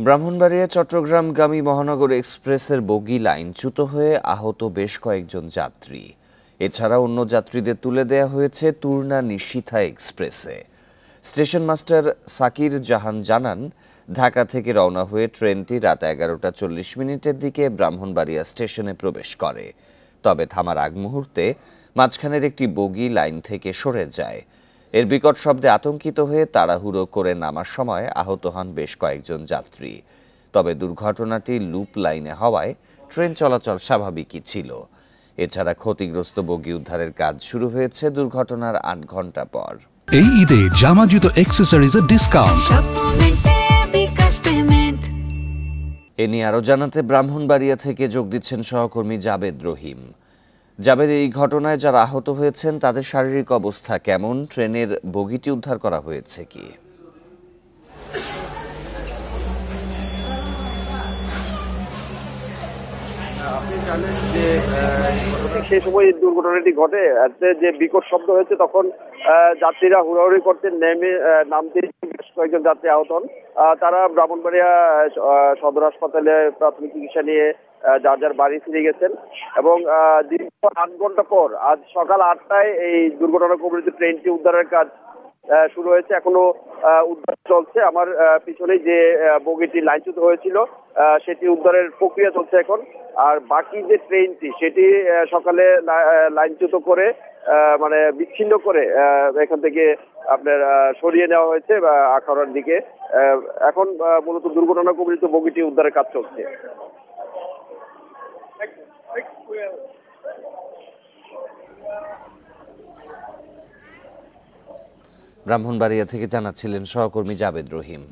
ব্রাহ্মণবাড়িয়া চট্টগ্রামগামী মহানগর এক্সপ্রেসের বগি লাইনচ্যুত হয়ে আহত বেশ কয়েকজন যাত্রী। এছাড়া অন্য যাত্রীদের তুলে দেয়া হয়েছে তুর্না নিশিথা এক্সপ্রেসে। স্টেশন মাস্টার সাকির জাহান জানান, ঢাকা থেকে রওনা হয়ে ট্রেনটি রাত 11:40 দিকে ব্রাহ্মণবাড়িয়া স্টেশনে প্রবেশ করে। তবে থামার আগ মুহূর্তে মাঝখানের একটি বগি লাইন থেকে সরে যায়। এর বিকট শব্দে আতঙ্কিত হয়ে তাড়াহুড়ো করে নামার সময় আহত হন বেশ কয়েকজন যাত্রী। তবে দুর্ঘটনাটি লুপ লাইনে হওয়ায় ট্রেন চলাচল স্বাভাবিকই ছিল। এছাড়া ক্ষতিগ্রস্ত বগি উদ্ধারের কাজ শুরু হয়েছে দুর্ঘটনার 8 ঘন্টা পর। এই ঈদে জামা জুতো অ্যাক্সেসরিজের ডিসকাউন্ট। এ নিয়ে আরও জানাতে ব্রাহ্মণবাড়িয়া থেকে যোগ দিচ্ছেন সহকর্মী জাবেদ রহিম। জাবেদ, এই ঘটনায় যারা আহত হয়েছেন তাদের শারীরিক অবস্থা কেমন? ট্রেনের বগিটি উদ্ধার করা হয়েছে কি? আপনি জানেন যে সেই সময় দুর্ঘটনাটি ঘটে, যে বিকট শব্দ হয়েছে তখন যাত্রীরা হুড়াহুড়ি করতে নামতে বেশ কয়েকজন যাত্রী আহত হন। তারা ব্রাহ্মণবাড়িয়া সদর হাসপাতালে প্রাথমিক চিকিৎসা নিয়ে যার যার বাড়ি ফিরে গেছেন এবং দীর্ঘ 8 ঘন্টা পর আজ সকাল 8টায় এই দুর্ঘটনা কবলিত ট্রেনটি উদ্ধারের কাজ শুরু হয়েছে। এখনো উদ্ধার চলছে। আমার পিছনে যে বগিটি লাইনচ্যুত হয়েছিল সেটি উদ্ধারের প্রক্রিয়া চলছে এখন। আর বাকি যে ট্রেনটি সেটি সকালে লাইনচ্যুত করে মানে বিচ্ছিন্ন করে এখান থেকে আপনার সরিয়ে নেওয়া হয়েছে আখাউড়ার দিকে। এখন মূলত দুর্ঘটনা কবলিত বগিটি উদ্ধারের কাজ চলছে। ব্রাহ্মণবাড়িয়া থেকে জানাচ্ছিলেন সহকর্মী জাবেদ রহিম।